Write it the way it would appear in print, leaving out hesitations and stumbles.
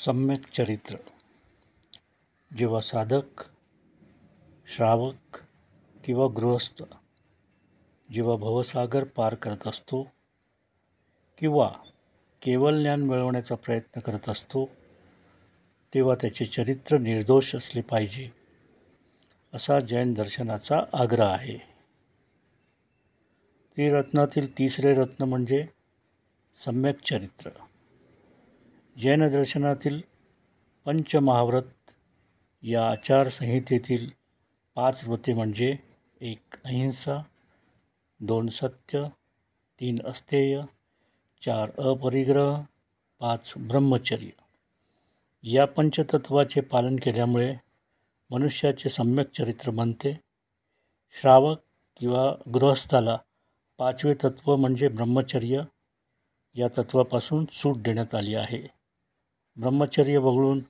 सम्यक चरित्र. जेव्हा साधक, श्रावक किंवा गृहस्थ जेव्हा भवसागर पार करत असतो किंवा केवळ ज्ञान मिळवण्याचा प्रयत्न करत असतो, तेव्हा त्याचे चरित्र निर्दोष असले पाहिजे, असा जैन दर्शनाचा आग्रह आहे. त्रिरत्नातील तिसरे रत्न म्हणजे सम्यक चरित्र. जैन दर्शनातील पंचमहाव्रत या आचारसंहितेतील 5 व्रते म्हणजे 1 अहिंसा, 2 सत्य, 3 अस्तेय, 4 अपरिग्रह, 5 ब्रह्मचर्य. या पंचतत्वाचे पालन केल्यामुळे मनुष्याचे सम्यक चरित्र बनते. श्रावक किंवा गृहस्थाला 5वे तत्व म्हणजे ब्रह्मचर्य या तत्वापासून सूट देण्यात आली आहे. ब्रह्मचर्य वगळून